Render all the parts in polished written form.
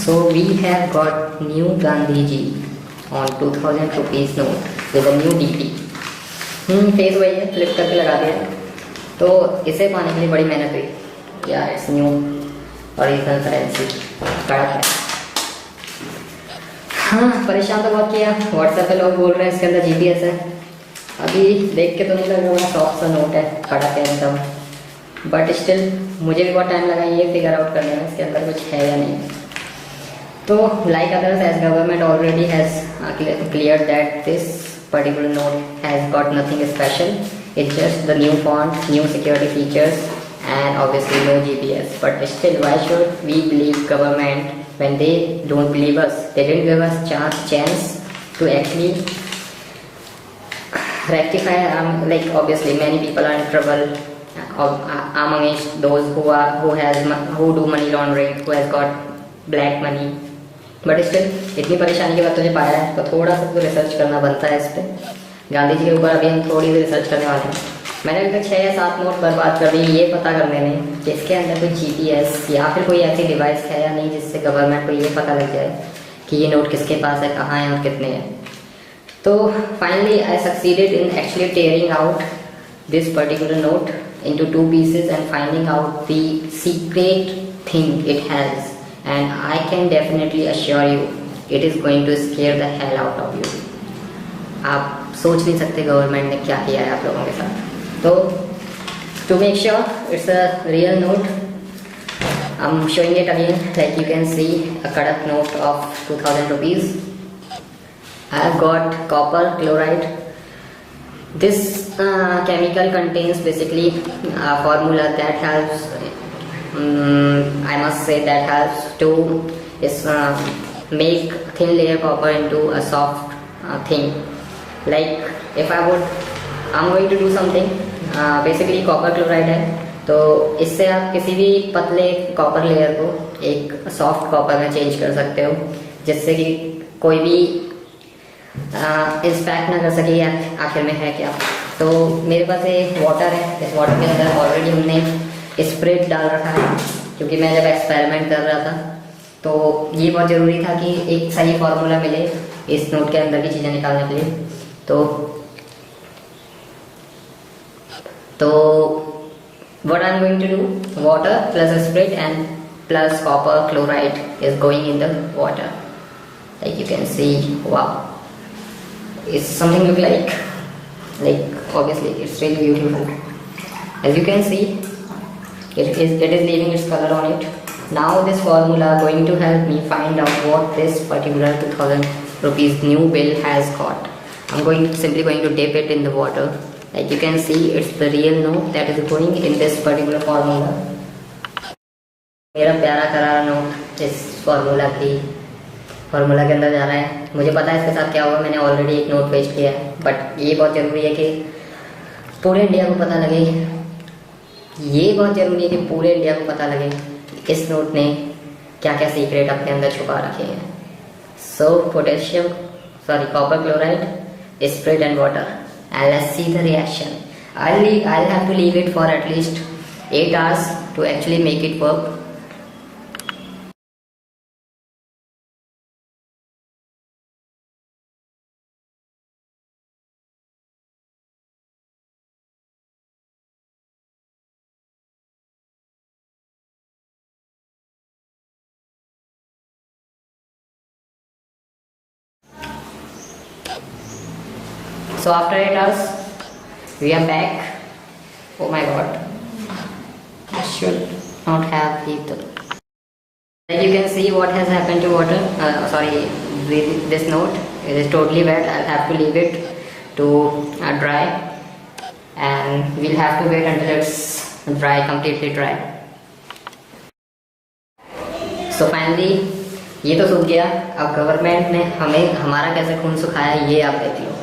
So we have got new Gandhiji on 2000 rupees note with a new DP. Face वही है, flip करके लगा दिया। तो इसे पाने के लिए बड़ी मेहनत हुई यार। इट्स न्यू ओरिजिनल करेंसी, कड़क है। हाँ, परेशान तो बहुत किया। व्हाट्सएप पे लोग बोल रहे हैं इसके अंदर GPS है। अभी देख के तो नहीं लग रहा, सॉफ्ट सा नोट है, कड़क है एकदम, बट स्टिल मुझे भी बहुत टाइम लगा ये फिगर आउट करने में इसके अंदर कुछ है या नहीं। तो like others, as government already has cleared that this particular note has got nothing special. It's just the new font, new security features, and obviously no GPS. But still, why should we believe government when they don't believe us? They didn't give us chance to actually rectify. Like obviously, many people are in trouble. Amongst those who do money laundering, who has got black money. But still इतनी परेशानी के बाद तुझे पाया है तो थोड़ा सा तो रिसर्च करना बनता है इस पर। गांधी जी के ऊपर अभी हम थोड़ी सी रिसर्च करने वाले हैं। मैंने अभी तक 6 या 7 नोट बर्बाद कर दी ये पता करने में कि इसके अंदर कोई GPS या फिर कोई ऐसी डिवाइस है या नहीं जिससे गवर्नमेंट को ये पता लग जाए कि ये नोट किसके पास है, कहाँ है और कितने हैं। तो finally I succeeded in actually tearing out this particular note into 2 pieces and finding out the secret thing it has, and I can definitely assure you it is going to scare the hell out of you. आप सोच नहीं सकते government ने क्या किया है आप लोगों के साथ। तो to make sure it's a real note, I'm showing it again. Like you can see a Kadak note of 2000 rupees. I have got copper chloride. This chemical contains basically a formula that helps, I must say, that helps to make thin layer copper into a soft thing. Like if I'm going to do something, basically copper chloride है, तो इससे आप किसी भी पतले copper layer को एक soft copper में चेंज कर सकते हो, जिससे कि कोई भी इंस्पेक्ट ना कर सके आखिर में है क्या। तो मेरे पास ये वाटर है, इस वाटर के अंदर ऑलरेडी हमने स्प्रिट डाल रखा है, क्योंकि मैं जब एक्सपेरिमेंट कर रहा था तो ये बहुत ज़रूरी था कि एक सही फार्मूला मिले इस नोट के अंदर की चीज़ें निकालने के लिए। तो what I'm going to do, water plus Sprit and plus copper chloride is going in the water. Like you can see, wow, it's something look like obviously it's really beautiful. As you can see, it is leaving its color on it. Now this formula going to help me find out what this particular 2000 rupees new bill has got. I'm simply going to dip it in the water. Like you can see, it's the real note that is going in this particular formula. मेरा प्यारा करारा note इस formula के अंदर जा रहा है। मुझे पता है इसके साथ क्या होगा, मैंने ऑलरेडी एक नोट पेश किया है, बट ये बहुत ज़रूरी है कि पूरे इंडिया को पता लगे, पूरे इंडिया को पता लगे इस नोट ने क्या क्या सीक्रेट अपने अंदर छुपा रखे हैं। सो copper chloride, spirit and water, and let's see the reaction. I'll have to leave it for at least 8 hours to actually make it work. So after 8 hours, we are back. Oh my god, I should not have either. Like you can see what has happened to water. This note it is totally wet. I'll have to leave it to dry, and we'll have to wait until it's completely dry. So finally, ये तो सूख गया। अब government ने हमारा कैसे खून सुखाया ये आप देख लो।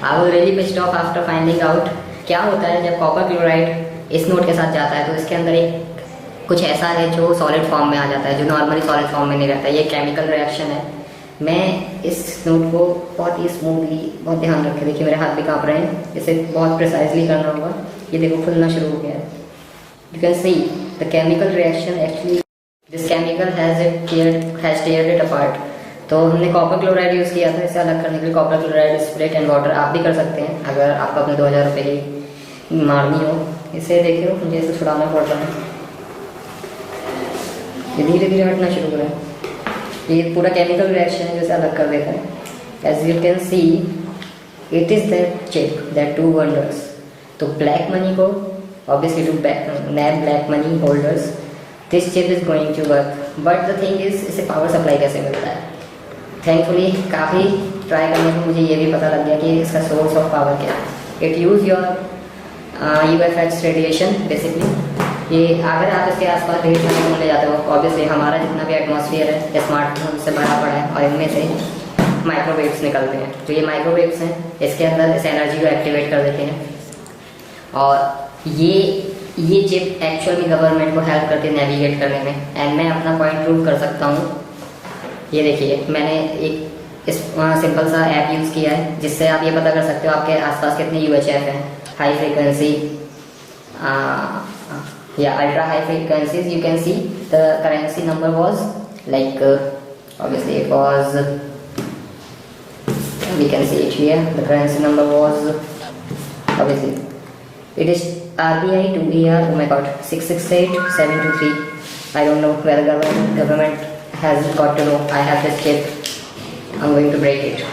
I was really pissed off after finding out क्या होता है जब कॉपर क्लोराइड इस नोट के साथ जाता है, तो इसके अंदर कुछ ऐसा है जो सॉलिड फॉर्म में आ जाता है, जो नॉर्मली सॉलिड फॉर्म में नहीं रहता। ये केमिकल रिएक्शन है। मैं इस नोट को बहुत ही स्मूथली, बहुत ध्यान रखे, देखिए मेरे हाथ भी काँप रहे हैं, इसे बहुत प्रिसाइजली करना होगा। ये देखो खुलना शुरू हो गया है। You can see the chemical reaction actually this chemical has teared it apart. तो हमने कॉपर क्लोराइड यूज़ किया था इसे अलग करने के लिए। Copper chloride split and water आप भी कर सकते हैं अगर आपको अपने 2000 रुपये की मारनी हो। इसे देखिए मुझे इसे छुड़ाना पड़ रहा है, ये धीरे धीरे हटना शुरू करें। ये पूरा केमिकल रिएक्शन है जैसे अलग कर देता है। As you can see it is that chip that do wonders. तो ब्लैक मनी को obviously to nab black money holders this chip is going to work, but the thing is इसे power supply कैसे मिलता है। Thankfully काफ़ी try करने पर मुझे ये भी पता लग गया कि इसका सोर्स ऑफ पावर क्या है। It use your UFH radiation basically. ये अगर आप इसके आसपास ढेर सारे फोन ले जाते हो, ऑब्वियसली हमारा जितना भी एटमॉस्फेयर है स्मार्टफोन से भरा पड़ा है और इनमें से माइक्रोवेव्स निकलते हैं। तो ये माइक्रोवेव्स हैं, इसके अंदर इस एनर्जी को एक्टिवेट कर देते हैं और ये चिप एक्चुअल में गवर्नमेंट को हेल्प करती है नेविगेट करने में। एंड मैं अपना पॉइंट प्रूव कर सकता हूँ। ये देखिए मैंने एक सिंपल सा ऐप यूज़ किया है जिससे आप ये पता कर सकते हो आपके आसपास कितने UHF हैं, हाई फ्रीक्वेंसी या ultra high frequencies. You can see the currency number was like obviously it was, we can see it here, the currency number was obviously it is RBI 2ER, oh my god, 668723. I don't know whether government has got to know I have this chip. I'm going to break it.